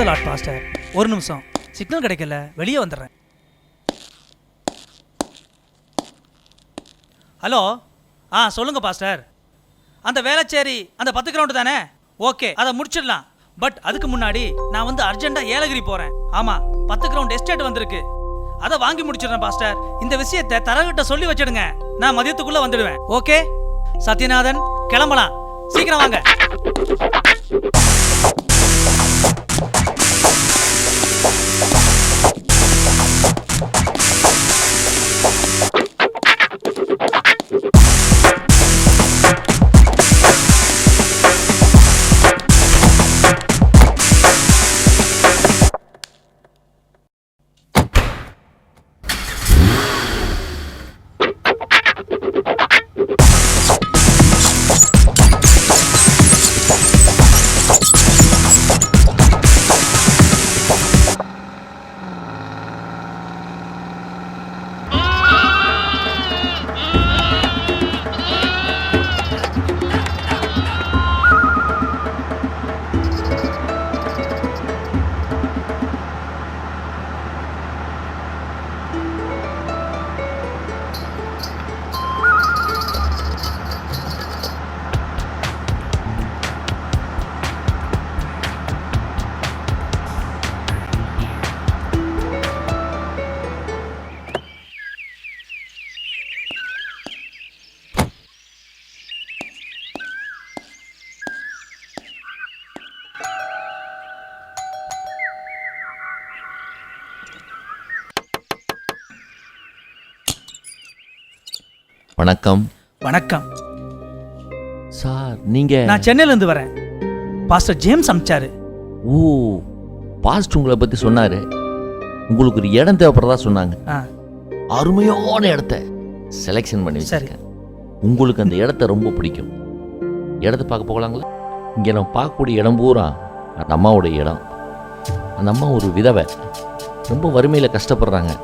Lot pastor. ஒரு நிமிஷம், signal கிடைக்கல, வெளியே வந்துடுறேன். ஹலோ, சொல்லுங்க பாஸ்டர். அந்த வேளச்சேரி அந்த 10 கிரவுண்டு தானே? ஓகே, அதை முடிச்சிடலாம். பட் அதுக்கு முன்னாடி நான் வந்து அர்ஜென்ட்டாக ஏலகிரி போகிறேன். ஆமாம், 10 கிரவுண்ட் எஸ்டேட் வந்திருக்கு, அதை வாங்கி முடிச்சிடுறேன் பாஸ்டர். இந்த விஷயத்தை தரகிட்ட சொல்லி வச்சிடுங்க, நான் மதியத்துக்குள்ளே வந்துடுவேன். ஓகே சத்யநாதன், கிளம்பலாம், சீக்கிரம் வாங்க. வணக்கம். வணக்கம் சார், நீங்க? நான் சென்னையிலேருந்து வரேன். பாஸ்டர் ஜேம்ஸ் அமிச்சாரு. ஓ, பாஸ்ட் உங்களை பற்றி சொன்னார். உங்களுக்கு ஒரு இடம் தேவைப்படுறதா சொன்னாங்க. அருமையான இடத்த செலெக்ஷன் பண்ணி வச்சிருக்கேன். உங்களுக்கு அந்த இடத்த ரொம்ப பிடிக்கும். இடத்த பார்க்க போகலாங்களா? இங்கே நம்ம பார்க்கக்கூடிய இடம் பூரா அந்த அம்மாவுடைய இடம். அந்த அம்மா ஒரு விதவை, ரொம்ப வறுமையில் கஷ்டப்படுறாங்க.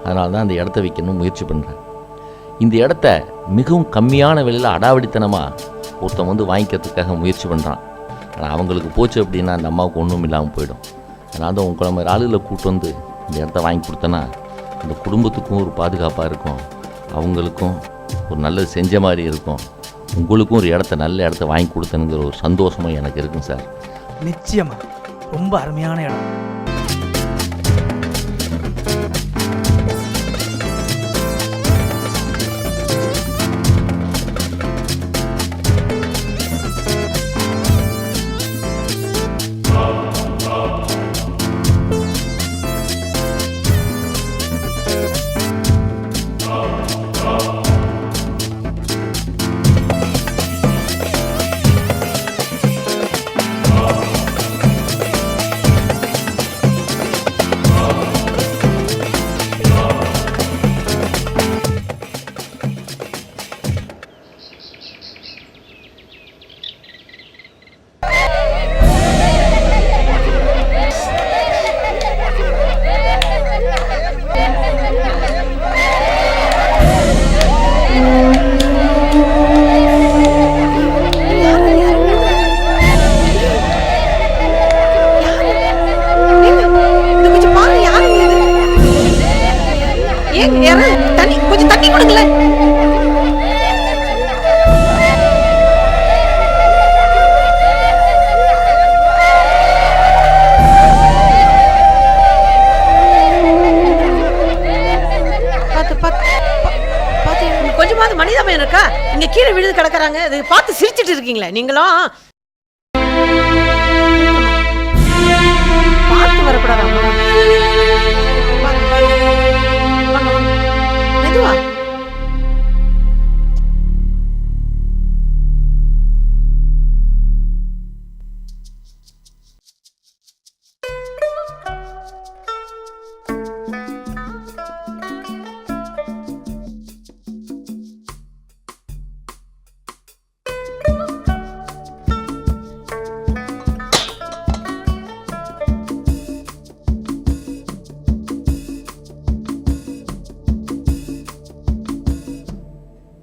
அதனால தான் அந்த இடத்த விற்கணும் முயற்சி பண்ணுறேன். இந்த இடத்த மிகவும் கம்மியான விலையில் அடாவடித்தனமாக ஒருத்தன் வந்து வாங்கிக்கிறதுக்காக முயற்சி பண்ணுறான். ஆனால் அவங்களுக்கு போச்சு அப்படின்னா அந்த அம்மாவுக்கு ஒன்றும் இல்லாமல் போயிடும். அதனால தான் உங்களை மாதிரி ஆளுகளை கூப்பிட்டு வந்து இந்த இடத்த வாங்கி கொடுத்தேன்னா அந்த குடும்பத்துக்கும் ஒரு பாதுகாப்பாக இருக்கும், அவங்களுக்கும் ஒரு நல்லது செஞ்ச மாதிரி இருக்கும், உங்களுக்கும் ஒரு இடத்த நல்ல இடத்த வாங்கி கொடுத்தனுங்கிற ஒரு சந்தோஷமும் எனக்கு இருக்குங்க சார். நிச்சயமா ரொம்ப அருமையான இடம். கொஞ்சமாவது மனிதமே இருக்கா? இங்க கீழே விழுந்து கிடக்குறாங்க, அதை பார்த்து சிரிச்சிட்டு இருக்கீங்களே நீங்களும். பார்த்து வரக்கூடாதா? மெதுவா.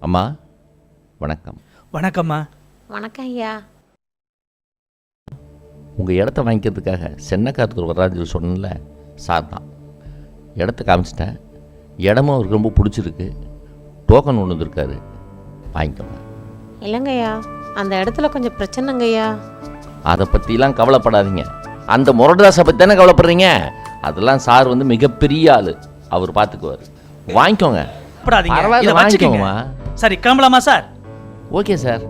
அம்மா வணக்கம். வணக்கம்மா. வணக்கம் ஐயா. உங்கள் இடத்த வாங்கிக்கிறதுக்காக சென்னக்காரத்தூர் வராஜு சொன்னல சார் தான். இடத்த காமிச்சிட்டேன். இடமும் அவருக்கு ரொம்ப பிடிச்சிருக்கு. டோக்கன் ஒன்று வந்துருக்காரு, வாங்கிக்கோங்க. இல்லைங்கய்யா, அந்த இடத்துல கொஞ்சம் பிரச்சனைங்கய்யா. அதை பற்றிலாம் கவலைப்படாதீங்க. அந்த முரடதாசை பற்றி தானே கவலைப்படுறீங்க? அதெல்லாம் சார் வந்து மிகப்பெரிய ஆள், அவர் பார்த்துக்குவார். வாங்கிக்கோங்க. இதை வச்சுக்கோங்கம்மா. சரி, கிளம்பலாமா சார்? Okay sir.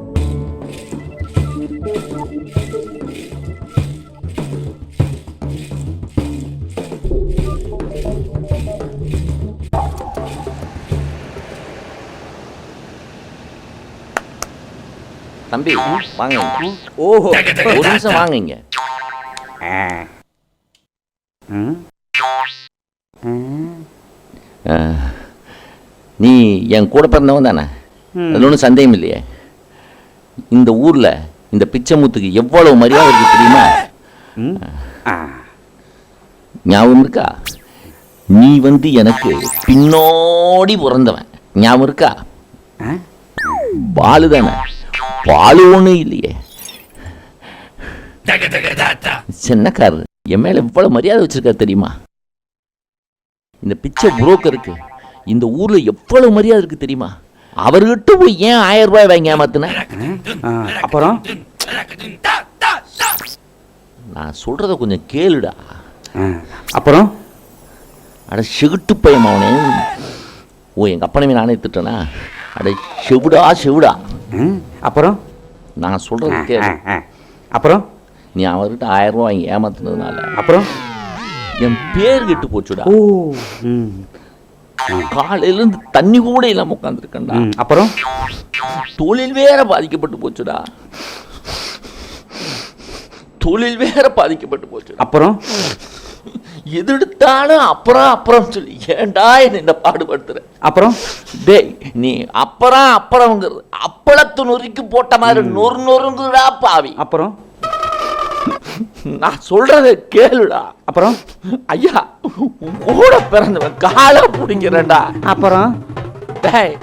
தம்பி வாங்க. ஓஹோ, ஒரு நிமிஷம் வாங்க. நீ என் கூட பிறந்தவன் தானே? அதில் ஒன்றும் சந்தேகம் இல்லையே. இந்த ஊரில் இந்த பிச்சைமுத்துக்கு எவ்வளவு மரியாதை இருக்கு தெரியுமா? ஞாபகம் இருக்கா? நீ வந்து எனக்கு பின்னோடி பிறந்தவன், ஞாபகம் இருக்கா? பாலு தானே? பாலு ஒன்றும் இல்லையே. சின்னக்காரர் என் மேல எவ்வளவு மரியாதை வச்சிருக்கா தெரியுமா? இந்த பிச்சை புரோக்கருக்கு இந்த ஊர்ல எவ்வளவு மரியாதை இருக்கு தெரியுமா? அவர்கிட்ட போய் ஏன் 1000 ரூபாய் வாங்கி ஏமாத்தின? அப்புறம் நான் சொல்றத கொஞ்சம் கேளுடா. அப்புறம் அட செவிட்டு பையன் அவனே. ஓ, எங்க அப்பனவே நானே திட்டனா? அட செவிடா செவிடா. அப்புறம் நான் சொல்றது கேளு. அப்புறம் நீ அவர்கிட்ட 1000 ரூபாய் வாங்கி ஏமாத்தினதுனால அப்புறம் என் பேர் கெட்டு போச்சுடா. ஓ, காலையிலேருந்து தண்ணி கூட இல்லாம உட்காந்துருக்கேன்டா. அப்புறம் தொழில் வேற பாதிக்கப்பட்டு போச்சுடா. தொழில் வேற பாதிக்கப்பட்டு போச்சு. அப்புறம் எது எடுத்தாலும் அப்புறம் அப்புறம் சொல்லி ஏன்டா என்ன பாடுபடுத்துற? அப்புறம் டேய், நீ அப்புறம்ங்கிறது அப்பளத்து நொறுக்கி போட்ட மாதிரி நொறுங்குடா பாவி. அப்புறம் நான் சொல்றத கேளுடா. அப்புறம் ஐயா, கூட பிறந்தவன் காலை பிடிங்கிறேன்டா. அப்புறம் டேய்,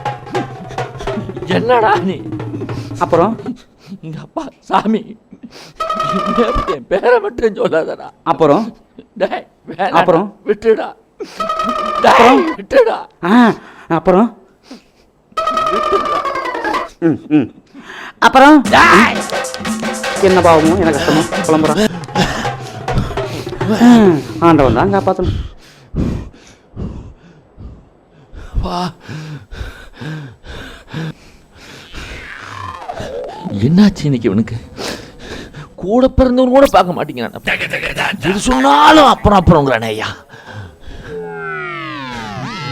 என்னடா நீ? அப்புறம் எங்க அப்பா சாமி என் பேரை மட்டும் சொல்லாதடா. அப்புறம் டேய், அப்புறம் விட்டுடா. டேய், விட்டுடா. அப்புறம் அப்புறம் என்ன பாவமும் எனக்கு கஷ்டமோ புலம்புறான். ஆண்டவன் தான் காப்பாற்றணும். என்னாச்சு இன்னைக்கு இவனுக்கு? கூட பிறந்தவன் கூட பார்க்க மாட்டேங்கிறான். எது சொன்னாலும் அப்புறம்ங்கிறானே ஐயா.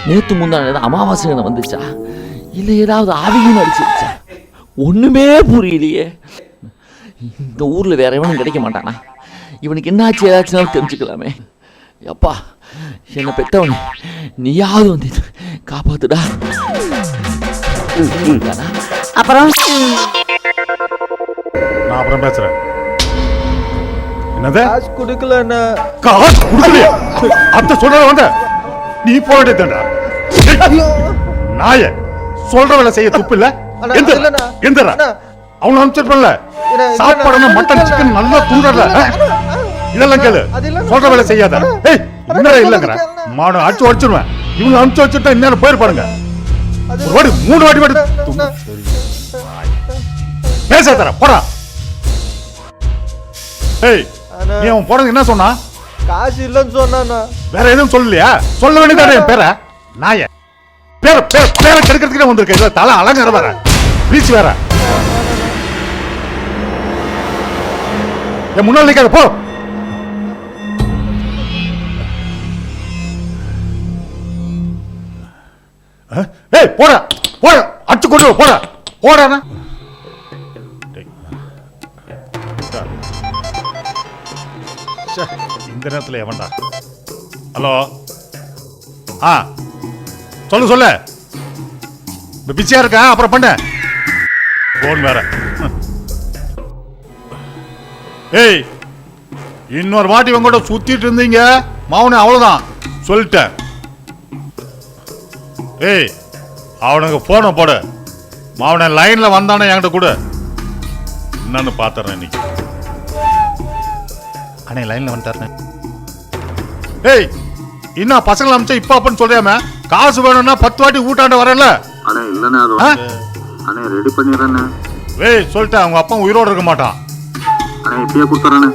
நேத்து முந்தான அமாவாசை வந்துச்சா இல்ல ஏதாவது ஆவியும் அடிச்சிருச்சா? ஒண்ணுமே புரியலையே. இந்த ஊர்ல வேற எவனும் கிடைக்க மாட்டானா? இவனுக்கு என்னாச்சு ஏதாச்சும் தெரிஞ்சுக்கலாமே. அப்பா, என்னை பெத்தவனே, நீயாவது வந்து காப்பாத்துடா. அப்புறம் நான் அப்புறம் பேசுறேன். என்னது? காசு கொடுக்கலண்ணா. காசு கொடுக்கலையா? அத்தை சொல்றத வந்த நீ போக வேண்டியதுடா. நாய சொல்ற வேலை செய்ய துப்பு இல்ல? எந்தரா அவனை அனுப்பிச்சிருப்பல. சாப்பாடு மட்டன் சிக்கன் நல்லா துண்டல. இதெல்லாம் கேளு. சொல்ற வேலை செய்யாத. ஏய், என்னடா இல்லங்கற மாடு அடிச்சு வச்சிருவேன். இவங்க அனுப்பிச்சு வச்சுட்டா இன்னும் போயிருப்பாருங்க. ஒரு வாடி 3 வாடி வாடி பேசாதடா, போடா. ஏய், நீ அவன் போறது என்ன சொன்னா? காசு இல்லன்னு சொன்னானா? வேற எதுவும் சொல்லலையா? சொல்ல வேண்டியதானே என் பேரை? நாய பேரை கெடுக்கிறதுக்கு வந்திருக்க. இதுல தலை அலங்கர வேற, பீச் வேற. என் முன்னாள் நிக்காத, போ. ஏய், போடா போடா, அடிச்சு கொண்டு போடா போடா. இந்த நேரத்தில் எவன்டா? ஹலோ, சொல்லு. பிஸியா இருக்கா? அப்புறம் பண்ண போன் வேற. ஏய், இன்னொரு வாட்டி இவங்க கூட சுத்திட்டு இருந்தீங்க மாவனே, அவ்வளவுதான் சொல்லிட்டேன். ஏய், அவனுக்கு போன போடு. மாவன லைன்ல வந்தானே என்கிட்ட கூட என்னன்னு பாத்துறேன் இன்னைக்கு. அண்ணே லைன்ல வந்துட்டாருண்ணே. ஏய் இன்னும் பசங்களை அமிச்சா இப்ப அப்பன்னு சொல்றியாம? காசு வேணும்னா 10 வாட்டி ஊட்டாண்ட வரல. அண்ணே இல்லண்ணே அது அண்ணே ரெடி பண்ணிடுறேண்ணே. ஏய் சொல்லிட்டேன், அவங்க அப்பா உயிரோடு இருக்க மாட்டான். அண்ணே இப்பயே கொடுத்துறேண்ணே.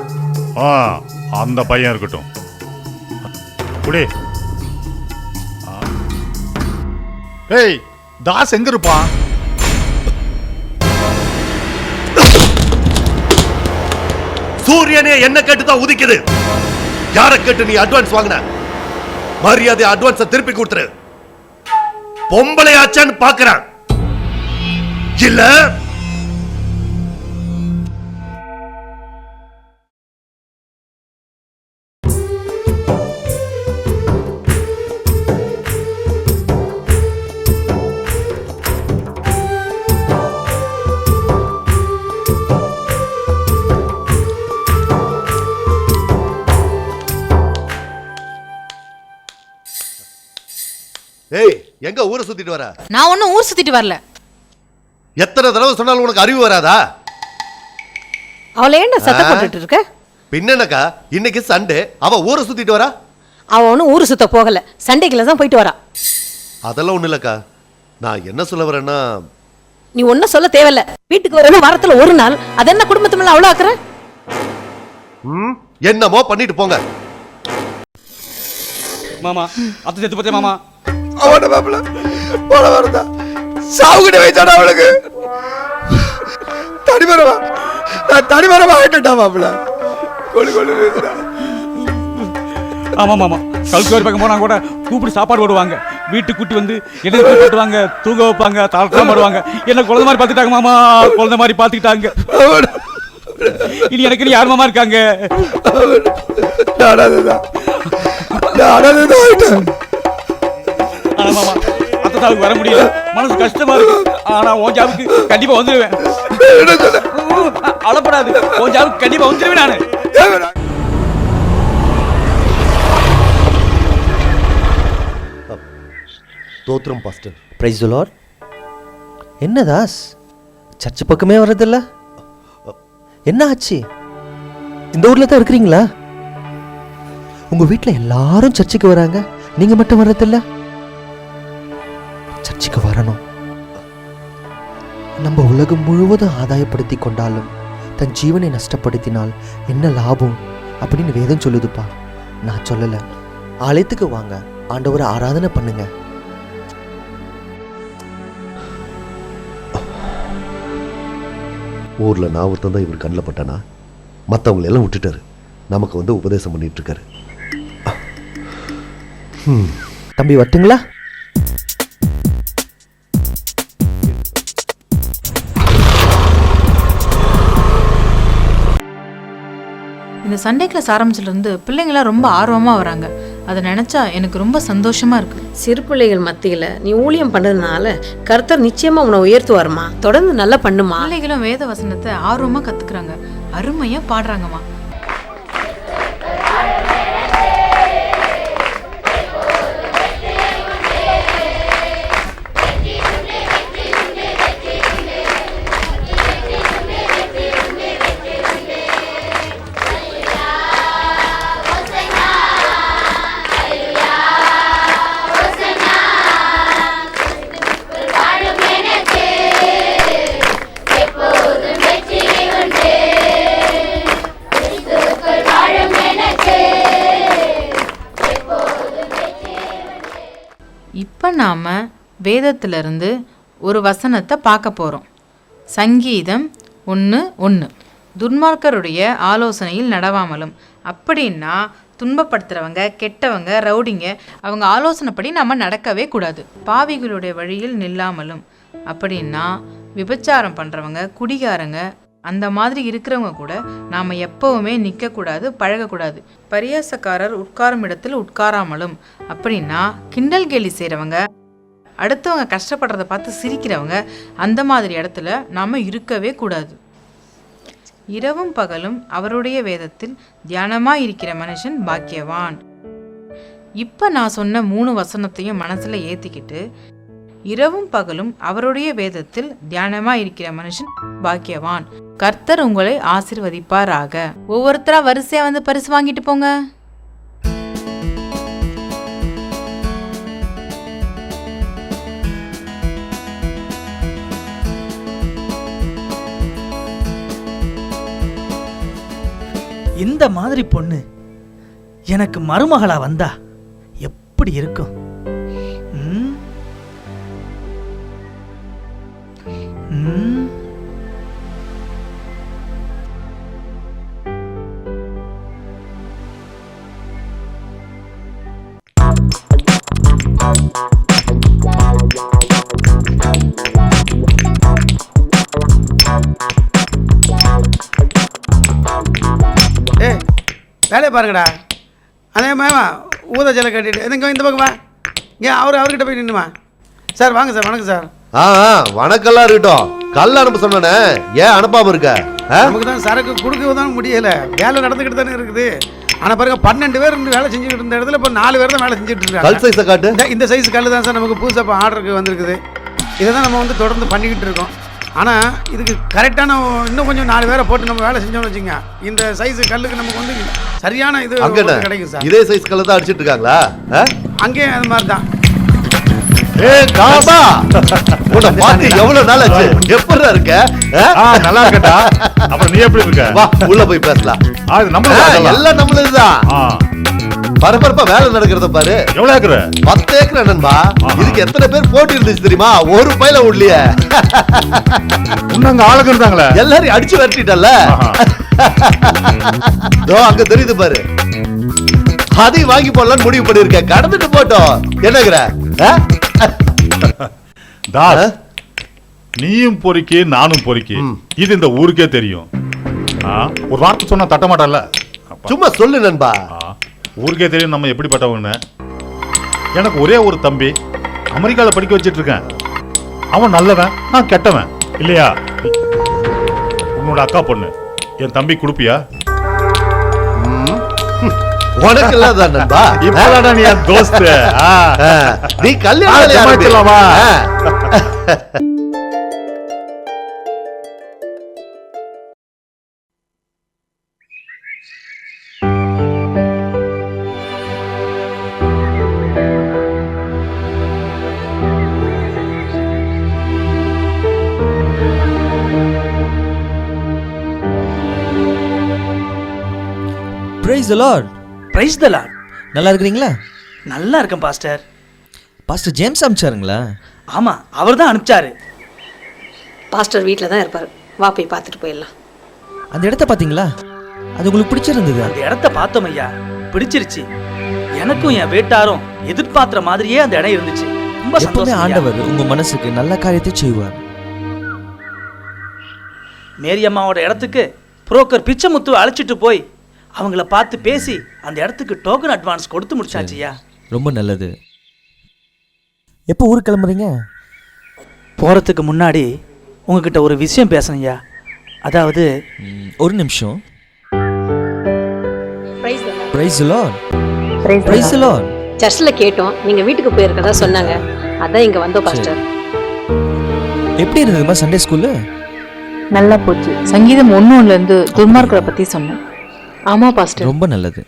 அந்த பையன் இருக்கட்டும். குடி. ஏய் தாஸ் எங்க இருப்பான்? சூரியனே என்ன கேட்டுதான் உதிக்குது. யார கேட்டு நீ அட்வான்ஸ் வாங்கின? மரியாதை அட்வான்ஸ திருப்பி கொடுத்துரு. பொம்பளை ஆச்சான்னு பாக்குறான் இல்ல? ஏய் எங்க ஊரை சுத்திட்டு வர? நான் ஒன்னும் ஊர் சுத்திட்டு வரல. எத்தனை தடவை சொன்னாலும் உனக்கு அறிவு வராதா? அவளை ஏன்டா சத்தம் போட்டுட்டு இருக்க? பின்னக்கா இன்னைக்கு சண்டே, அவ ஊரை சுத்திட்டு வரா? அவ ஒன்னும் ஊரு சுத்த போகல, சண்டைக்குள்ள தான் போயிட்டு வரா. அதெல்லாம் ஒண்ணு இல்லக்கா. நான் என்ன சொல்ல வரேன்னா, நீ ஒன்னும் சொல்ல தேவையில்ல. வீட்டுக்கு வரணும் வாரத்துல ஒரு நாள், அது என்ன குடும்பத்து மேல அவ்வளவு ஆக்குற? என்னமோ பண்ணிட்டு போங்க. மாமா அத்தை செத்து போச்சே மாமா. அவன மாப்பிள்ள போன வரதா சாவுகிட்ட வைச்சாடா அவளுக்கு. தனிமரமா நான் தனிமரமா ஆயிட்டா மாப்பிள்ள. கொழு கொழு. ஆமா மாமா கல்குவாரி பக்கம் போனா கூட கூப்பிட்டு சாப்பாடு போடுவாங்க. வீட்டுக்கு கூட்டி வந்து என்ன போட்டுவாங்க, தூங்க வைப்பாங்க, தாழ்த்தாம வருவாங்க. என்ன குழந்தை மாதிரி பார்த்துட்டாங்க மாமா, குழந்தை மாதிரி பார்த்துக்கிட்டாங்க. இனி எனக்கு யார் மாமா இருக்காங்க? ஆனா மாமா அத்தை சாவுக்கு வர முடியல, மனசு கஷ்டமா இருக்கு. ஆனா உன் ஜாவுக்கு கண்டிப்பா வந்துடுவேன். அழப்படாது, உன் ஜாவுக்கு கண்டிப்பா வந்துடுவேன் நானு. தோத்திரம் பாஸ்டர். Praise the Lord. என்ன தாஸ் சர்ச் பக்கமே வர்றதில்ல? என்ன ஆச்சு? இந்த ஊர்ல தான் இருக்கிறீங்களா? உங்க வீட்டில் எல்லாரும் சர்ச்சுக்கு வராங்க, நீங்க மட்டும் வர்றதில்ல? சர்ச்சுக்கு வரணும். நம்ம உலகம் முழுவதும் ஆதாயப்படுத்தி கொண்டாலும் தன் ஜீவனை நஷ்டப்படுத்தினால் என்ன லாபம் அப்படின்னு வேதம் சொல்லுதுப்பா. நான் சொல்லல. ஆலயத்துக்கு வாங்க, ஆண்டவரை ஆராதனை பண்ணுங்க. ஊர்ல நான் ஒருத்தன் தான் இவர் கண்ணில் பட்டானா? மற்றவங்களை எல்லாம் விட்டுட்டாரு, நமக்கு வந்து உபதேசம் பண்ணிட்டு இருக்காரு. தம்பி வரட்டுங்களா? இந்த சண்டே கிளாஸ் ஆரம்பிச்சிலிருந்து பிள்ளைங்களாம் ரொம்ப ஆர்வமா வராங்க. அதை நினைச்சா எனக்கு ரொம்ப சந்தோஷமா இருக்கு. சிறு பிள்ளைகள் மத்தியில நீ ஊழியம் பண்றதுனால கர்த்தர் நிச்சயமா உன்னை உயர்த்துவாருமா. தொடர்ந்து நல்லா பண்ணுமா. பிள்ளைகளும் வேத வசனத்தை ஆர்வமா கத்துக்கிறாங்க, அருமையா பாடுறாங்கம்மா. இப்போ நாம் வேதத்திலிருந்து ஒரு வசனத்தை பார்க்க போகிறோம். சங்கீதம் 1:1. துன்மார்க்கருடைய ஆலோசனையில் நடவாமலும். அப்படின்னா துன்பப்படுத்துகிறவங்க, கெட்டவங்க, ரவுடிங்க அவங்க ஆலோசனைப்படி நம்ம நடக்கவே கூடாது. பாவிகளுடைய வழியில் நில்லாமலும். அப்படின்னா விபச்சாரம் பண்ணுறவங்க, குடிகாரங்க, அந்த மாதிரி இருக்கிறவங்க கூட நாம் எப்போவுமே நிற்கக்கூடாது, பழகக்கூடாது. பரியாசக்காரர் உட்காரும் இடத்தில் உட்காராமலும். அப்படின்னா கிண்டல் கேலி செய்கிறவங்க, அடுத்தவங்க கஷ்டப்படுறத பார்த்து சிரிக்கிறவங்க, அந்த மாதிரி இடத்துல நாம் இருக்கவே கூடாது. இரவும் பகலும் அவருடைய வேதத்தில் தியானமாக இருக்கிற மனுஷன் பாக்கியவான். இப்போ நான் சொன்ன 3 வசனத்தையும் மனசில் ஏற்றிக்கிட்டு இரவும் பகலும் அவருடைய வேதத்தில் தியானமாக இருக்கிற மனுஷன் பாக்கியவான் கர்த்தர் உங்களை ஆசீர்வதிப்பாராக. ஒவ்வொருத்தரா வரிசையா வந்து பரிசு வாங்கிட்டு போங்க. இந்த மாதிரி பொண்ணு எனக்கு மருமகளா வந்தா எப்படி இருக்கும்? ம்? ம்? வேலையை பாருங்கடா. அதே மேமா ஊத ஜலை கட்டிட்டு எதுங்க இந்த பக்கம் வா. ஏன் அவர்கிட்ட போய் நின்றுமா. சார் வாங்க சார். வணக்கம் சார். வணக்கம்லாம் இருக்கட்டும். கல்ல அனுப்ப சொன்னே, ஏன் அனுப்பாம இருக்க? நமக்கு தான் சரக்கு கொடுக்க தான் முடியல. வேலை நடந்துக்கிட்டு தானே இருக்குது. ஆனால் பாருங்க 12 பேர் இருந்து வேலை செஞ்சுக்கிட்டு இருந்த இடத்துல இப்போ 4 பேர் தான் வேலை செஞ்சுட்டு இருக்காங்க. கல் சைஸை காட்டு. இந்த சைஸ் கல் தான் சார் நமக்கு புதுசாக இப்போ ஆர்டருக்கு வந்திருக்குது. இதை தான் நம்ம வந்து தொடர்ந்து பண்ணிக்கிட்டு இருக்கோம். ஆனால் இதுக்கு கரெக்டான இன்னும் கொஞ்சம் 4 பேரை போட்டு நம்ம வேலை செஞ்சோம்னு வச்சுங்க, இந்த சைஸ் கல்லுக்கு நமக்கு வந்து சரியான இது கிடைக்கும் சார். இதே சைஸ் கல்ல தான் அடிச்சிட்டு இருக்காங்களா? அங்கேயும் அது மாதிரி தான். எவ்வளவு நாள் ஆச்சு? எப்படி இருக்க? நல்லா இருக்கட்டா. அப்புறம் நீ எப்படி இருக்க? வா உள்ள போய் பேசலாம். எல்லாம் நம்மளுதுதான். பரபரப்பா வேலை நடக்கிறத பாரு. எவ்வளவு ஏக்கர்? 10 ஏக்கர் நண்பா. இதுக்கு எத்தனை பேர் போட்டி இருந்துச்சு தெரியுமா? ஒரு பையில உள்ளிய அங்க ஆளுங்க இருந்தாங்களே, எல்லாரையும் அடிச்சு விரட்டிட்டல்ல. அங்க தெரியுது பாரு. அதையும் வாங்கி போடலான்னு முடிவு பண்ணிருக்க. கடந்துட்டு போட்டோம். என்னங்கிற தாஸ், நீயும் பொறுக்கி நானும் பொறுக்கி. இது இந்த ஊருக்கே தெரியும். ஒரு வார்த்தை சொன்னா தட்ட மாட்டல்ல. சும்மா சொல்லு நண்பா. ஊருக்கே தெரியும் நம்ம எப்படிப்பட்டவங்கன்னு. எனக்கு ஒரே ஒரு தம்பி, அமெரிக்காவில் படிக்க வச்சிட்டு இருக்கேன். அவன் நல்லவன், நான் கெட்டவன் இல்லையா? உன்னோட அக்கா பொண்ணு என் தம்பி கொடுப்பியா? உனக்கு இல்லாதான் நண்பா. இப்பதான நீ என் தோஸ்து. நீ கல்யாணம் ஆரம்பிக்கலாமா? Praise the Lord. Praise the Lord. நல்லா இருக்கிறீங்களா? நல்லா இருக்கேன் பாஸ்டர். Pastor James அனுப்பிச்சாருங்களா? ஆமா, அவர் தான் அனுப்பிச்சாரு. பாஸ்டர் வீட்டில் தான் இருப்பார். வா போய் பார்த்துட்டு போயிடலாம். அந்த இடத்த பார்த்தீங்களா? அது உங்களுக்கு பிடிச்சிருந்தது? அந்த இடத்த பார்த்தோம் ஐயா, பிடிச்சிருச்சு. எனக்கும் என் வீட்டாரும் எதிர்பார்த்த மாதிரியே அந்த இடம் இருந்துச்சு. ரொம்ப சந்தோஷம். ஆண்டவர் உங்க மனசுக்கு நல்ல காரியத்தை செய்வார். மேரி அம்மாவோட இடத்துக்கு புரோக்கர் பிச்சைமுத்து அழைச்சிட்டு போய் அவங்கள பார்த்து பேசி அந்த இடத்துக்கு டோக்கன் அட்வான்ஸ் கொடுத்து முடிச்சாச்சியா. ரொம்ப நல்லது. எப்போ ஊருக்கு கிளம்புறீங்க? போகிறதுக்கு முன்னாடி உங்ககிட்ட ஒரு விஷயம் பேசணும்யா. அதாவது ஒரு நிமிஷம். Praise the Lord. Praise the Lord. சர்ச்சில் கேட்டோம், நீங்கள் வீட்டுக்கு போயிருக்கதா சொன்னாங்க. அதான் இங்கே வந்தோம் பாஸ்டர். எப்படி இருந்ததுமா சண்டே ஸ்கூலு? நல்லா போச்சு. சங்கீதம் 1:1 துர்மார்க்கரை பற்றி சொன்னேன். ஆமாம் பாஸ்டர். ரொம்ப நல்லது.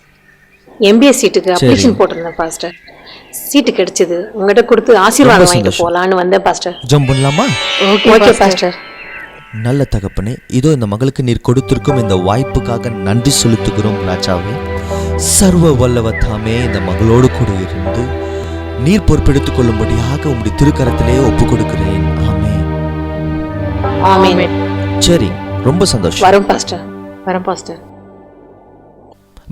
MBA சீட்டுக்கு அப்ளிகேஷன் போட்டிருந்தேன் பாஸ்டர். சீட்டு கிடைச்சது. உங்ககிட்ட கொடுத்து ஆசீர்வாதம் வாங்கிட்டு போகலான்னு வந்தேன் பாஸ்டர். ஜம்ப் பண்ணலாமா? Okay pastor. நல்ல தகப்பனே, இதோ இந்த மகளுக்கு நீர் கொடுத்திருக்கும் இந்த வாய்ப்புக்காக நன்றி செலுத்துகிறோம் ராஜாவே. சர்வ வல்லவத்தாமே இந்த மகளோடு கூட இருந்து நீர் பொறுப்பெடுத்துக் கொள்ளும்படியாக உங்களுடைய திருக்கரத்திலே ஒப்பு கொடுக்கிறேன். ஆமென். ஆமென். சரி, ரொம்ப சந்தோஷம். வரோம் பாஸ்டர். வரோம் பாஸ்டர்.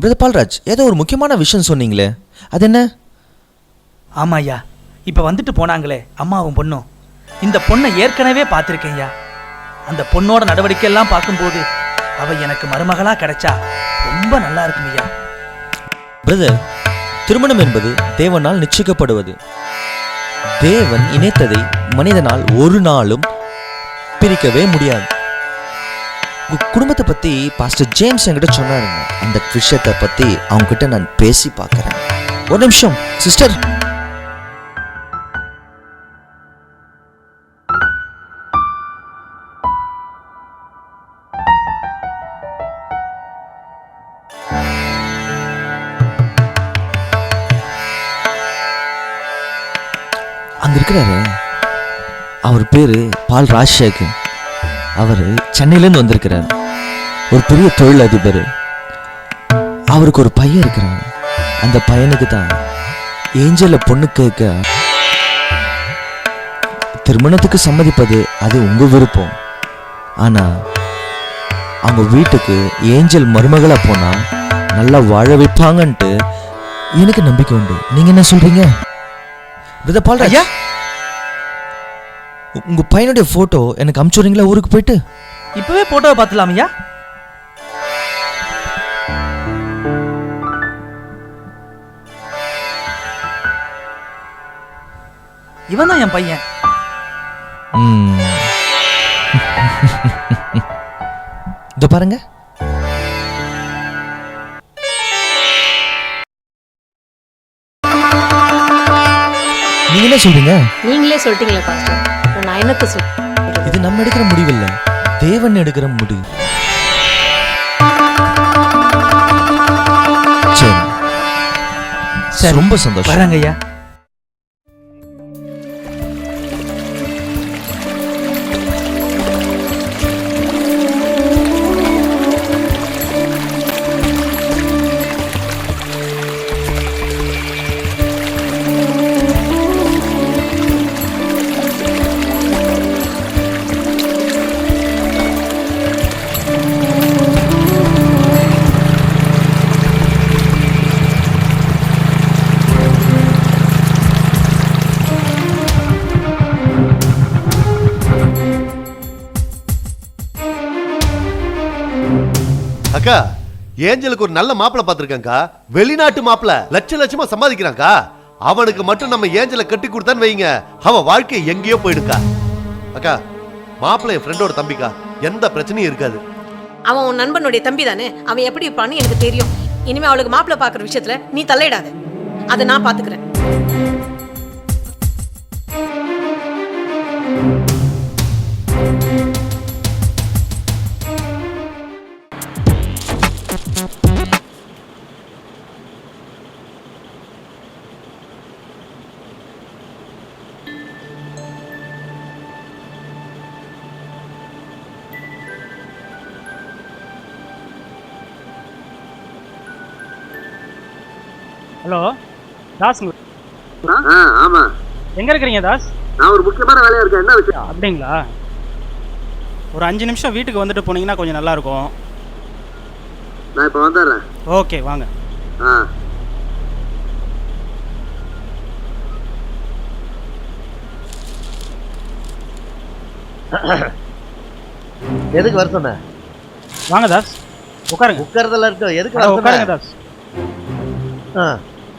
பிரதர் பால்ராஜ், ஏதோ ஒரு முக்கியமான விஷயம் சொன்னீங்களே, அது என்ன? ஆமா ஐயா, இப்போ வந்துட்டு போனாங்களே அம்மாவும் பொண்ணும், இந்த பொண்ணை ஏற்கனவே பார்த்துருக்கேன் ஐயா. அந்த பொண்ணோட நடவடிக்கை எல்லாம் பார்க்கும்போது அவ எனக்கு மருமகளா கிடைச்சா ரொம்ப நல்லா இருக்கும் ஐயா. பிரதர், திருமணம் என்பது தேவனால் நிச்சயிக்கப்படுவது. தேவன் இணைத்ததை மனிதனால் ஒரு நாளும் பிரிக்கவே முடியாது. உங்க குடும்பத்தை பத்தி பாஸ்டர் ஜேம்ஸ் என்கிட்ட சொன்னாருங்க. அந்த விஷயத்தை பத்தி அவங்க கிட்ட நான் பேசி பார்க்கறேன். ஒரு நிமிஷம் சிஸ்டர். அங்கே இருக்கிறாரு, அவர் பேர் பால் ராஜசேகர். அவர் சென்னையிலேருந்து வந்திருக்கிறார். ஒரு பெரிய தொழிலதிபர். அவருக்கு ஒரு பையன் இருக்கிறார். அந்த பையனுக்கு தான் ஏஞ்சல்ல பொண்ணு கேட்க திருமணத்துக்கு சம்மதிப்பது அது உங்க விருப்பம். ஆனா அவங்க வீட்டுக்கு ஏஞ்சல் மருமகளா போனா நல்லா வாழ வைப்பாங்கன்ட்டு எனக்கு நம்பிக்கை உண்டு. நீங்க என்ன சொல்றீங்க? பிரதர் பால்ராஜ், ஐயா, உங்க பையனுடைய போட்டோ எனக்கு அனுப்பிச்சுறீங்களா? ஊருக்கு போயிட்டு இப்பவே போட்டோவை பார்த்துலாம் ஐயா. இவன் தான் என் பையன். இதோ பாருங்க. நீங்க என்ன சொல்றீங்க? நீங்களே சொல்லிட்டீங்களா பாஸ்டர், நான் என்னத்த சொல்றேன்? இது நம்ம எடுக்கிற முடிவு இல்ல, தேவன் எடுக்கிற முடிவு. சரி, ரொம்ப சந்தோஷம். வராங்க ஐயா. அக்கா, ஏஞ்சலுக்கு ஒரு நல்ல மாப்பிளை பார்த்திருக்கேன்க்கா. வெளிநாட்டு மாப்பிளை, லட்சமா சம்பாதிக்கிறான்க்கா. அவனுக்கு மட்டும் நம்ம ஏஞ்சலை கட்டி கொடுத்தான்னு வைங்க, அவன் வாழ்க்கை எங்கேயோ போயிடுக்கா. அக்கா, மாப்பிளை என் ஃப்ரெண்டோட தம்பிக்கா, எந்த பிரச்சனையும் இருக்காது. அவன் உன் நண்பனுடைய தம்பி தானே, அவன் எப்படி இருப்பான்னு எனக்கு தெரியும். இனிமே அவளுக்கு மாப்பிளை பாக்குற விஷயத்துல நீ தலையிடாத, அதை நான் பாத்துக்கிறேன். ஹலோ தாஸ், ஆமா, எங்க இருக்கிறீங்க தாஸ்? நான் ஒரு முக்கியமான வேலையா இருக்கேன். என்ன விஷயம்? அப்படிங்களா? ஒரு 5 நிமிஷம் வீட்டுக்கு வந்துட்டு போனீங்கன்னா கொஞ்சம் நல்லா இருக்கும். நான் இப்ப வந்துடுறேன். ஓகே, வாங்க. எதுக்கு வர சொன்ன? வாங்க தாஸ், உட்காருங்க. உட்கார்றதெல்லாம் இருக்கும், எதுக்கு வர சொன்ன? உட்காருங்க தாஸ்.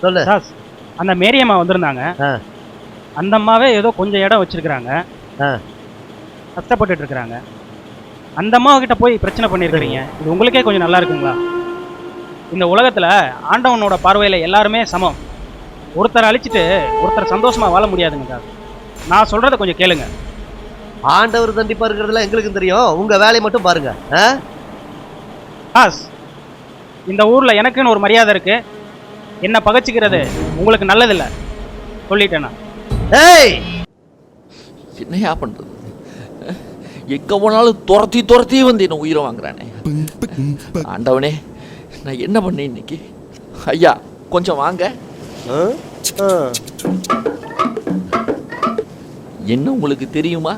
சொல்லு தாஸ், அந்த மேரியம்மா வந்திருந்தாங்க. அந்த அம்மாவே ஏதோ கொஞ்சம் இடம் வச்சிருக்கிறாங்க, கஷ்டப்பட்டுட்டு இருக்கிறாங்க. அந்த அம்மா கிட்ட போய் பிரச்சனை பண்ணியிருக்கிறீங்க. இது உங்களுக்கே கொஞ்சம் நல்லா இருக்குங்களா? இந்த உலகத்துல ஆண்டவனோட பார்வையில எல்லாருமே சமம். ஒருத்தரை அழிச்சிட்டு ஒருத்தர் சந்தோஷமா வாழ முடியாதுங்க தாஸ். நான் சொல்றதை கொஞ்சம் கேளுங்க. ஆண்டவர் தண்டிப்பா இருக்கிறதுல எங்களுக்கும் தெரியும், உங்க வேலையை மட்டும் பாருங்க. தாஸ், இந்த ஊர்ல எனக்குன்னு ஒரு மரியாதை இருக்கு. என்ன பகச்சிக்கிறது உங்களுக்கு நல்லதில்லை, சொல்லிட்டேனா? என்னையா பண்றது? எங்க போனாலும் துரத்தி வந்து என்ன உயிரை வாங்குறானே. ஆண்டவனே, நான் என்ன பண்ணேன் இன்னைக்கு? ஐயா, கொஞ்சம் வாங்க. என்ன உங்களுக்கு தெரியுமா?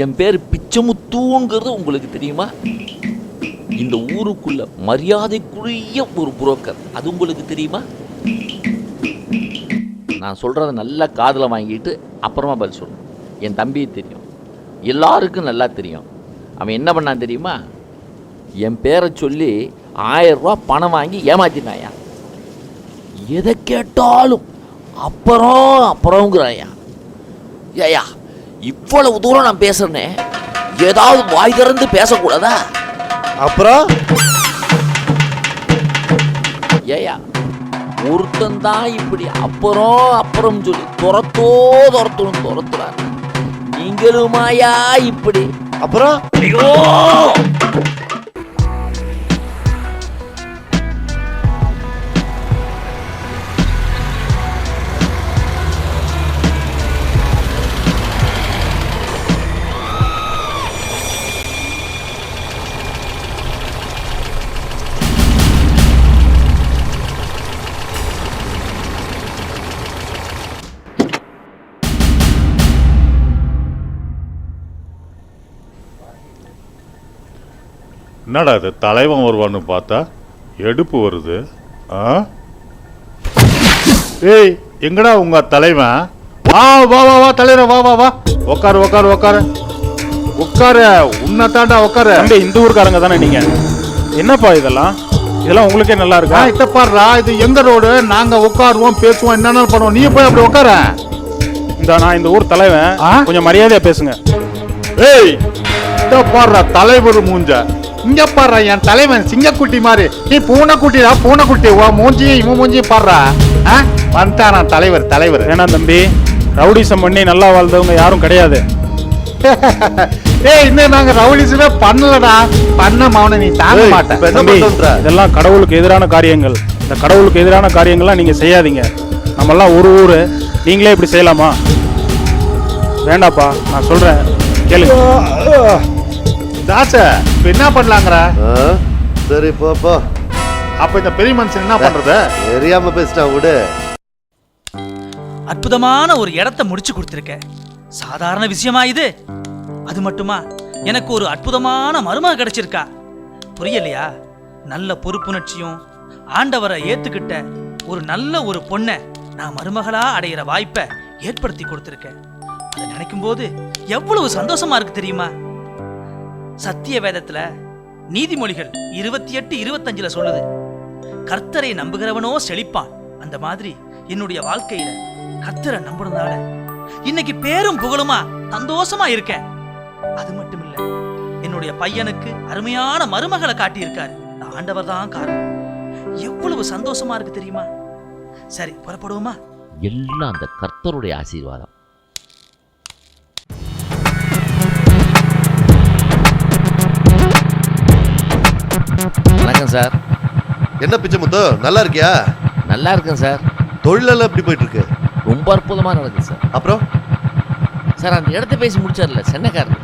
என் பேர் பிச்சமுத்துங்கிறது உங்களுக்கு தெரியுமா? இந்த ஊருக்குள்ள மரியாதைக்குரிய ஒரு புரோக்கர், அது உங்களுக்கு தெரியுமா? நான் சொல்றத நல்லா காதுல வாங்கிட்டு அப்புறமா பதில் சொல்லணும். என் தம்பியை தெரியும், எல்லாருக்கும் நல்லா தெரியும். அவன் என்ன பண்ணான் தெரியுமா? என் பேரை சொல்லி 1000 ரூபா பணம் வாங்கி ஏமாத்தினாயா. எதை கேட்டாலும் அப்புறம்ங்கிறாயா. ஏயா, இவ்வளவு தூரம் நான் பேசுறேனே, ஏதாவது வாய் திறந்து பேசக்கூடாதா? அப்புறம் ஏயா, ஒருத்தந்தான் இப்படி அப்புறம் சொல்லி துரத்துறாங்க. நீங்களுமாயா இப்படி? அப்புறம் ஐயோ, என்னடா இது தலைவன் வருவான்னு பார்த்தா எடுப்பு வருது. ஏய் எங்கடா உங்க தலைவன்? வா வா வா வா தலைவரே, வா வா வா, உட்காரு உட்காரு உட்காரு உட்காரு. உன்னை தாண்டா உட்காரு. தம்பி, இந்த ஊருக்காரங்க தானே நீங்க? என்னப்பா இதெல்லாம் உங்களுக்கே நல்லா இருக்கா? இத பாருடா, இது எங்க ரோடு. நாங்க உட்காருவோம், பேசுவோம், என்னென்ன பண்ணுவோம். நீ போய் அப்படி உட்கார. நான் இந்த ஊர் தலைவன், கொஞ்சம் மரியாதையா பேசுங்க. ஏய் இத பாருடா தலைவர் மூஞ்ச. இங்க பாருடா, என் தலைவன் சிங்கக்குட்டி மாதிரி. நீ பூனைக்குட்டிடா, பூனைக்குட்டி. மூஞ்சியும் இவன் மூஞ்சியும் பாருடா. வந்துட்டானா தலைவர்? தலைவர் ஏன்னா தம்பி, ரவுடிசம் பண்ணி நல்லா வாழ்ந்தவங்க யாரும் கிடையாது. ஏய் இன்னும் நாங்க ரவுடிசமே பண்ணலடா. பண்ண மாவன நீ தாங்க மாட்டேன். இதெல்லாம் கடவுளுக்கு எதிரான காரியங்கள். இந்த கடவுளுக்கு எதிரான காரியங்கள்லாம் நீங்க செய்யாதீங்க. நம்மெல்லாம் ஒரு ஊரு, நீங்களே இப்படி செய்யலாமா? வேண்டாப்பா, நான் சொல்றேன் கேளுங்க. தாச இப்ப என்ன பண்ணலாங்கற? சரி போ. அப்ப இந்த பெரிய மனுஷன் என்ன பண்றது? தெரியாம பேசிட்டா விடு. அற்புதமான ஒரு இடத்தை முடிச்சு கொடுத்திருக்க. சாதாரண விஷயமா இது? அது மட்டுமா, எனக்கு ஒரு அற்புதமான மருமக கிடைச்சிருக்கா. புரியலையா? நல்ல பொறுப்புணர்ச்சியும் ஆண்டவரை ஏத்துக்கிட்ட ஒரு நல்ல ஒரு பொண்ணை நான் மருமகளா அடையிற வாய்ப்பை ஏற்படுத்தி கொடுத்திருக்கேன். அதை நினைக்கும் போது எவ்வளவு சந்தோஷமா இருக்கு தெரியுமா? சத்திய வேதத்துல நீதிமொழிகள் 28:25 சொல்லுது, கர்த்தரை நம்புகிறவனோ செழிப்பான். அந்த மாதிரி என்னுடைய வாழ்க்கையில கர்த்தரை நம்புறதால இன்னைக்கு பேரும் புகழுமா சந்தோஷமா இருக்கேன். அது மட்டும் இல்ல, என்னுடைய பையனுக்கு அருமையான மருமகளை காட்டியிருக்காரு. ஆண்டவர் தான் காரணம். எவ்வளவு சந்தோஷமா இருக்கு தெரியுமா? சரி, புறப்படுவோமா? எல்லாம் அந்த கர்த்தருடைய ஆசீர்வாதம். வணக்கம் சார். என்ன பிச்சை முத்து, நல்லா இருக்கியா? நல்லா இருக்கேன் சார். தொழிலெல்லாம் எப்படி போயிட்டு இருக்கு? ரொம்ப அற்புதமா நடக்குது சார். அப்புறம் சார், அந்த இடத்த பேசி முடிச்சார்ல சென்னைக்காரர்,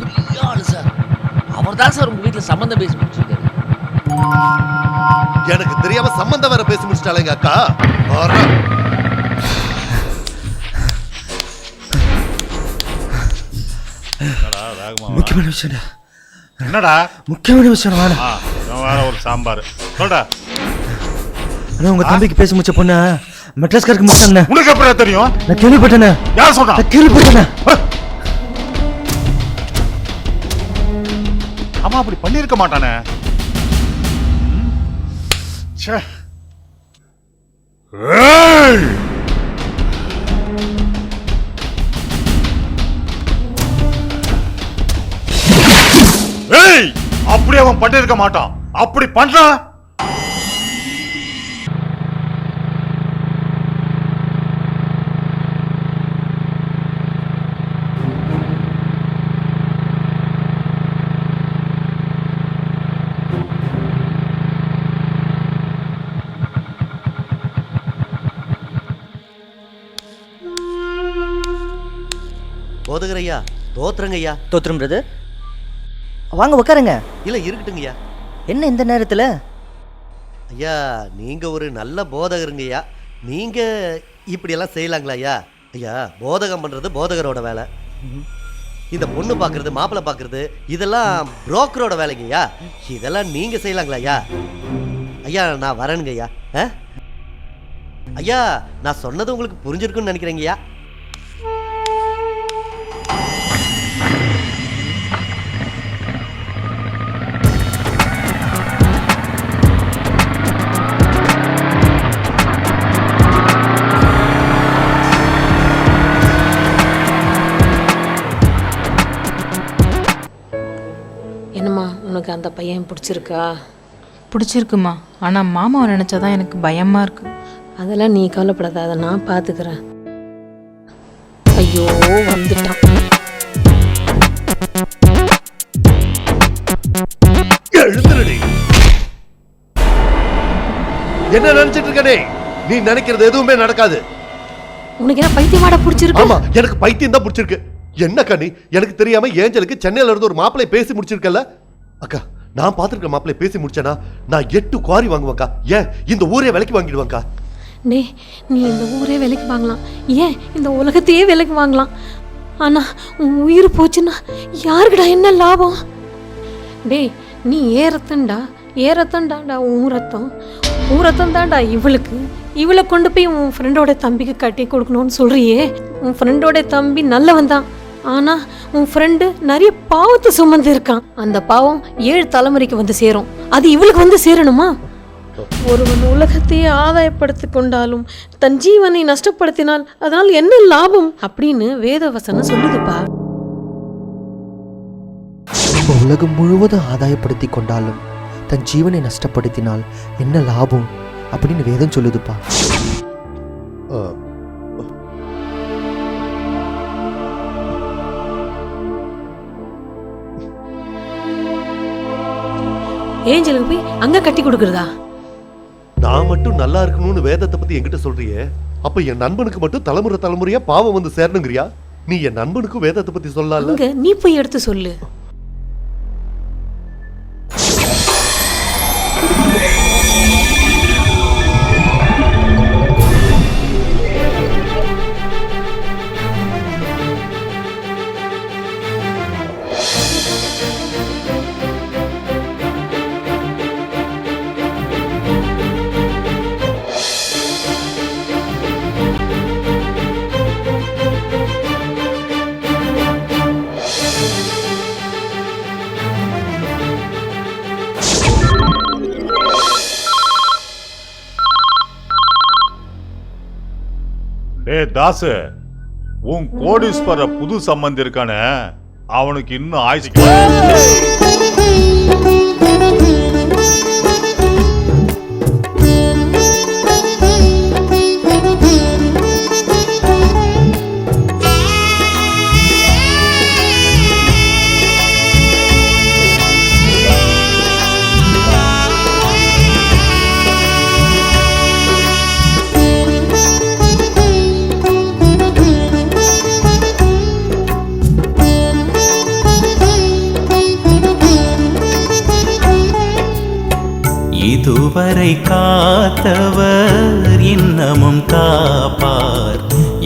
பெரிய ஆளு சார். அவர் தான் சார் உங்க வீட்டுல சம்பந்தம் பேசி முடிச்சிருக்காரு. எனக்கு தெரியாம சம்பந்தம் வேற பேசி முடிச்சிட்டாலே எங்க அக்கா. முக்கியமான விஷயம். என்னடா முக்கியமான விஷயம்? வேற ஒரு சாம்பார் சொல்டா. ஆனா உங்க தம்பிக்கு பேசி முடிச்ச பொண்ணு மெட்ராஸ்காருக்கு முடிச்சானே. உனக்கு எப்படி தெரியும்? நான் கேள்விப்பட்டேனே. யார் சொல்றா? கேள்விப்பட்டேனே. அம்மா அப்படி பண்ணிருக்க மாட்டானே. ச்சே. ஏய் ஏய் அப்படி அவன் பண்ணிருக்க மாட்டான். அப்படி பண்றான். போதகரையா, தோத்துறங்கய்யா. தோத்துரும் பிரதர். வாங்க உட்காருங்க. இல்ல இருக்கட்டுங்கய்யா. என்ன இந்த நேரத்துல? ஐயா, நீங்க ஒரு நல்ல போதகருங்கய்யா. நீங்க இப்படி எல்லாம் செய்யலாங்களா ஐயா? ஐயா, போதகம் பண்றது போதகரோட வேலை. இந்த பொண்ணு பாக்குறது, மாப்பிள்ளை பாக்குறது, இதெல்லாம் புரோக்கரோட வேலைங்கய்யா. இதெல்லாம் நீங்க செய்யலாங்களா ஐயா? ஐயா, நான் வரேனுங்க ஐயா. ஐயா, நான் சொன்னது உங்களுக்கு புரிஞ்சிருக்குன்னு நினைக்கிறேங்கய்யா. என்னம்மா, உனக்கு அந்த பையன் பிடிச்சிருக்கா? பிடிச்சிருக்குமா, ஆனால் மாமாவை நினச்சாதான் எனக்கு பயமாக இருக்கு. அதெல்லாம் நீ கவலைப்படாத, அதை நான் பார்த்துக்கிறேன். ஐயோ, வந்துட்டான். எழுந்துருடி. என்ன நினைச்சிட்டு இருக்கனே? நீ நினைக்கிறது எதுவுமே நடக்காது. உனக்கு என்ன பைத்தியமாடா பிடிச்சிருக்கு? ஆமா, எனக்கு பைத்தியம் தான் பிடிச்சிருக்கு. என்ன கண்ணி, எனக்கு தெரியாம ஏஞ்சலுக்கு சென்னையில இருந்து ஒரு மாப்பிளை பேசி முடிச்சிருக்கல. அக்கா, நான் பார்த்துருக்க மாப்பிளை பேசி முடிச்சேனா நான் 8 குவாரி வாங்குவேன்க்கா. ஏன் இந்த ஊரே விலைக்கு வாங்கிடுவேன்க்கா. டேய், நீ இந்த ஊரே விலைக்கு வாங்கலாம், ஏன் இந்த உலகத்தையே விலைக்கு வாங்கலாம். ஆனா உன் உயிர் போச்சுன்னா யாருக்குடா என்ன லாபம்? டேய், நீ ஏறத்தண்டாடா உன் ரத்தம் தான்டா இவளுக்கு. இவளை கொண்டு போய் உன் ஃப்ரெண்டோட தம்பிக்கு கட்டி கொடுக்கணும்னு சொல்றியே. உன் ஃப்ரெண்டோட தம்பி நல்லவன் தான், ஆனா உன் ஃப்ரெண்டு நிறைய பாவத்தை சுமந்து இருக்கான். அந்த பாவம் 7 தலைமுறைக்கு வந்து சேரும். அது இவளுக்கு வந்து சேரணுமா? ஒருவன் உலகத்தையே ஆதாயப்படுத்தி கொண்டாலும் தன் ஜீவனை நஷ்டப்படுத்தினால் அதனால் என்ன லாபம் அப்படின்னு வேதவசனம் சொல்லுதுப்பா. உலகம் முழுவதும் ஆதாயப்படுத்தி கொண்டாலும் தன் ஜீவனை நஷ்டப்படுத்தினால் என்ன லாபம் அப்படின்னு வேதம் சொல்லுதுப்பா. ஏஞ்சலுக்கு போய் அங்க கட்டி கொடுக்கறதா? நான் மட்டும் நல்லா இருக்கணும்னு வேதத்தை பத்தி என்கிட்ட சொல்றியே, அப்ப என் நண்பனுக்கு மட்டும் தலைமுறை தலைமுறையா பாவம் வந்து சேரணுங்கிறியா? நீ என் நண்பனுக்கும் வேதத்தை பத்தி சொல்லல. நீ போய் எடுத்து சொல்லு. தாசு, உன் கோடீஸ்வர புது சம்பந்தி இருக்கானே, அவனுக்கு இன்னும் ஆயுசு. இதுவரை காத்தவர் இன்னமும் காப்பார்,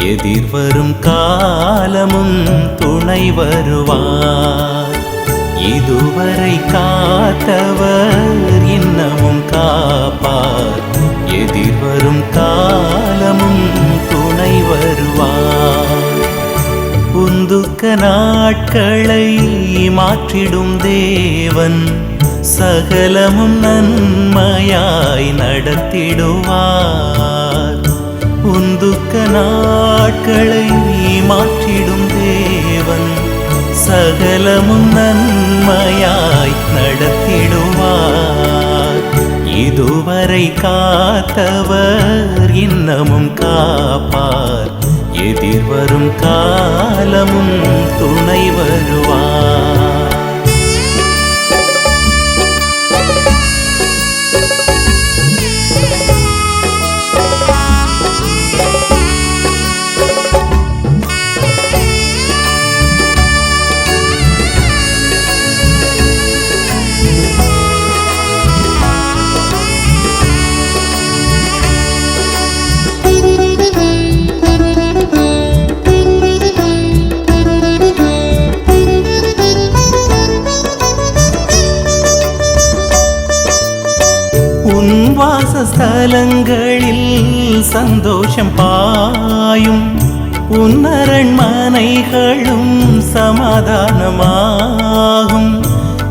எதிர்வரும் காலமும் துணை வருவார். இதுவரை காத்தவர் இன்னமும் காப்பார், எதிர்வரும் காலமும் துணை வருவார். உந்துக்க நாட்களை மாற்றிடும் தேவன் சகலமும் நன்மையாய் நடத்திடுவார். உந்துக்க நாட்களை மாற்றிடும் தேவன் சகலமும் நன்மையாய் நடத்திடுவார். இதுவரை காத்தவர் இன்னமும் காப்பார், எதிர்வரும் காலமும் துணை வருவார். வாசஸ்தலங்களில் சந்தோஷம் பாயும், உன்னரண்மனைகளும் சமாதானமாகும்.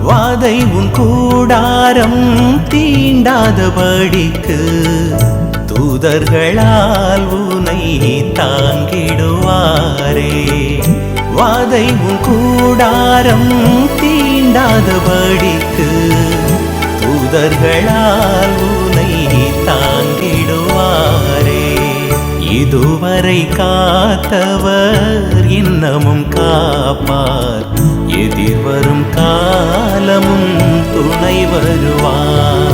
வாதை உன் கூடாரம் தீண்டாதபடிக்கு தூதர்களால் உனை தாங்கிடுவாரே. வாதை உன் கூடாரம் தீண்டாதபடிக்கு தூதர்களால் உனை தாங்கிடுவாரே. இதுவரை காத்தவர் இன்னமும் காப்பார், எதிர்வரும் காலமும் துணை வருவார்.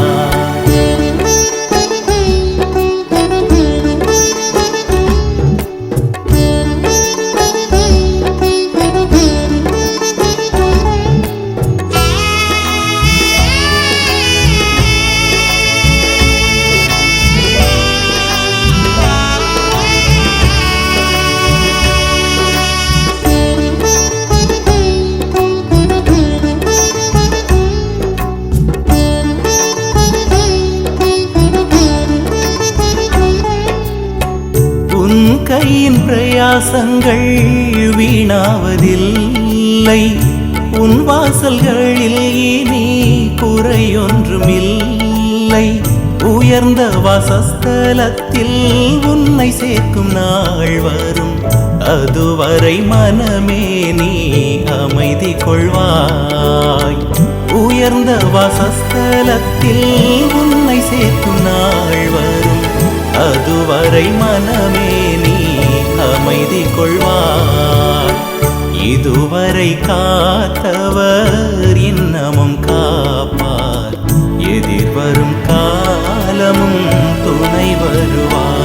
கையின் பிரயாசங்கள் வீணாவதில்லை. உன் வாசல்களில் இனி குறையொன்றுமில்லை. உயர்ந்த வாசஸ்தலத்தில் உன்னை சேர்க்கும் நாள் வரும். அதுவரை மனமே நீ அமைதி கொள்வாய். உயர்ந்த வாசஸ்தலத்தில் உன்னை சேர்க்கும் நாள் வரும். அதுவரை மனமே நீ அமைதி கொள்வாய். இதுவரை காத்தவர் இன்னமும் காப்பார். எதிர்வரும் காலமும் துணை வருவார்.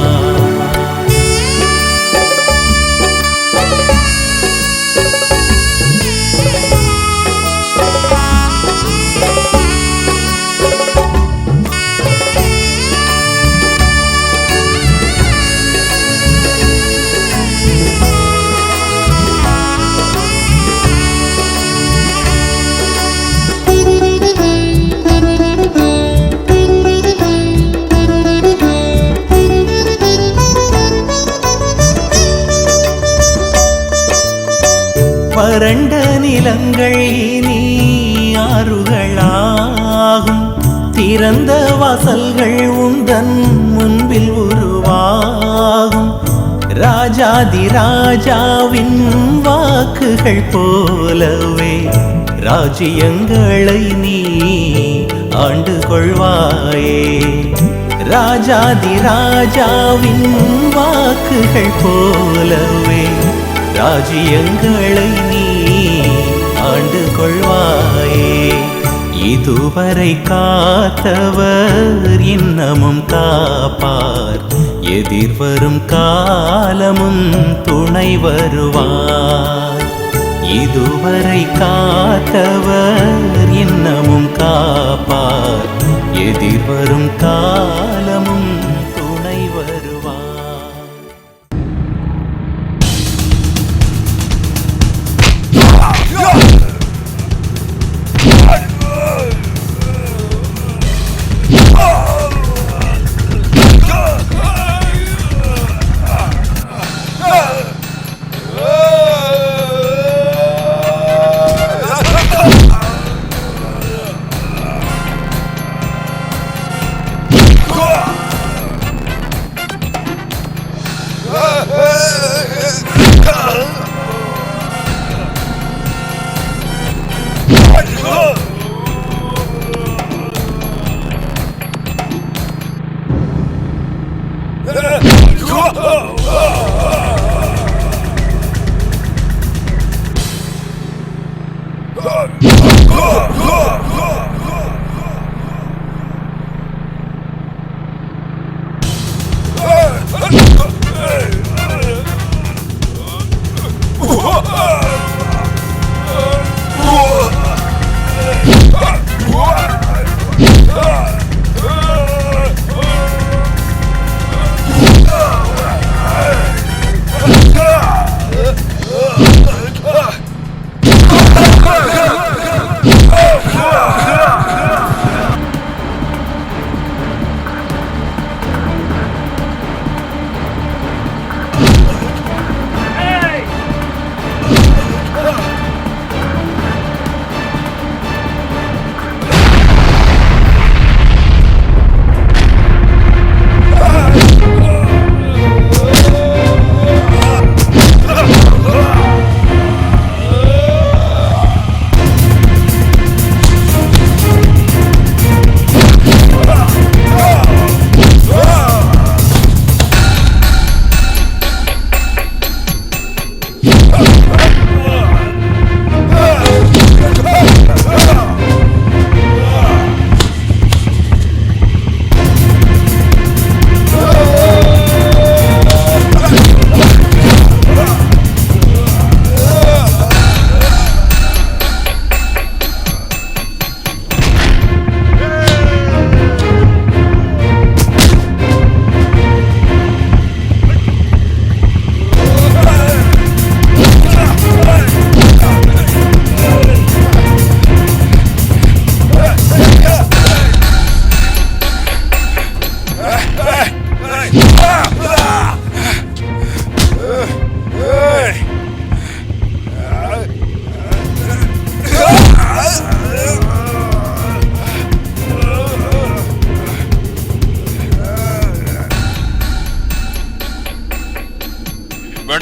வறண்ட நிலங்கள் இனி ஆறுகளாகும். திறந்த வாசல்கள் உந்தன் முன்பில் உருவாகும். ராஜாதி ராஜாவின் வாக்குகள் போலவே ராஜ்யங்களை நீ ஆண்டு கொள்வாயே. ராஜாதி ராஜாவின் வாக்குகள் போலவே ராஜ்யங்களை நீ ஆண்டு கொள்வாயே. இதுவரை காத்தவர் இன்னமும் காப்பார். எதிர்வரும் காலமும் துணை வருவார். இதுவரை காத்தவர் இன்னமும் காப்பார். எதிர்வரும் காலமும் துணை வருவார்.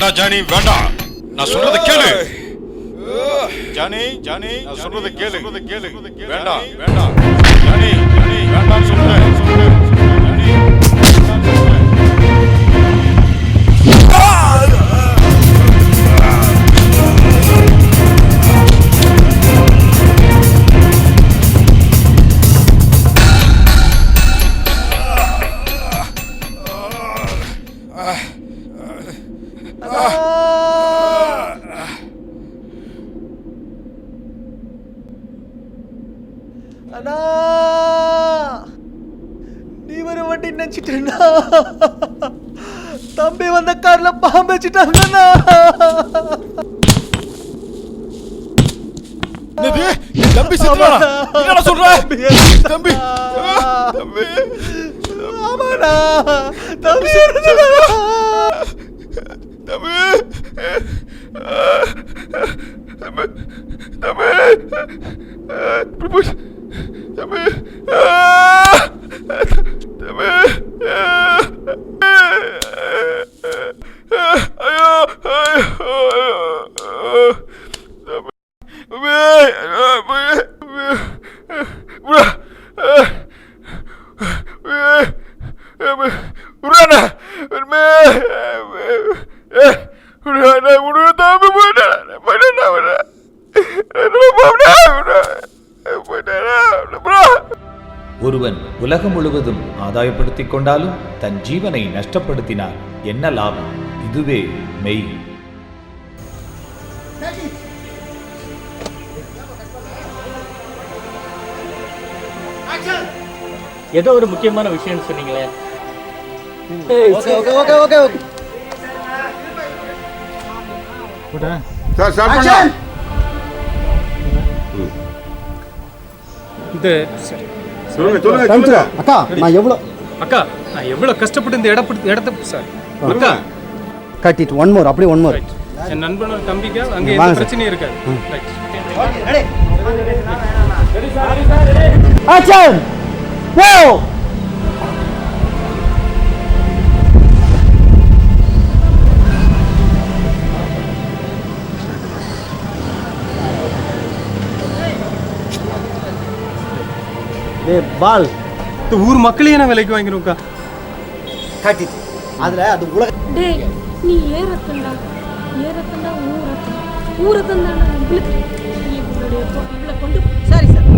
வேண்டாம் ஜானி வேண்டாம், நான் சொல்றத கேளு. ஜானி ஜானி நான் சொல்றத கேளு கேளு. வேண்டாம் வேண்டாம் ஜானி ஜானி வேண்டாம் சொல்றேன் சொல்றேன் ஜானி வேண்டாம் சொல்றேன். அண்ணா, நீ வர வண்டி நினைச்சிட்டா, தம்பி வந்த கார்ல பாம்பு வச்சுட்டாங்கண்ணா. தம்பி என்ன சொல்ற தம்பி? தம்பி ஆமாண்ணா, தம்பி தம்பி ஒருவன் உலகம் முழுவதும் ஆதாயப்படுத்திக் கொண்டாலும் தன் ஜீவனை நஷ்டப்படுத்தினால் என்ன லாபம்? இதுவே மெய். ஏதோ ஒரு முக்கியமான விஷயம் சொன்னீங்களே. அக்கா நான் எவ்வளவு கஷ்டப்பட்டு இந்த இடத்த சார் அக்கா கட்டிட்டு ஒன் மோர், அப்படியே ஒன் மோர். என் நண்பனோட தம்பிக்கு அங்க எந்த பிரச்சனையும் இருக்காது. ஆக்ஷன் கோ. பால் ஊர் மக்களையே நான் விலைக்கு வாங்கிடுவோம்க்கா. காட்டிட்டு அதுல அது உலக. டேய், நீ ஏறத்தண்டா ஊரத்தம் தாண்டா இவளுக்கு. இவளை கொண்டு சரி சார்.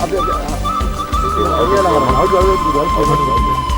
அப்படியே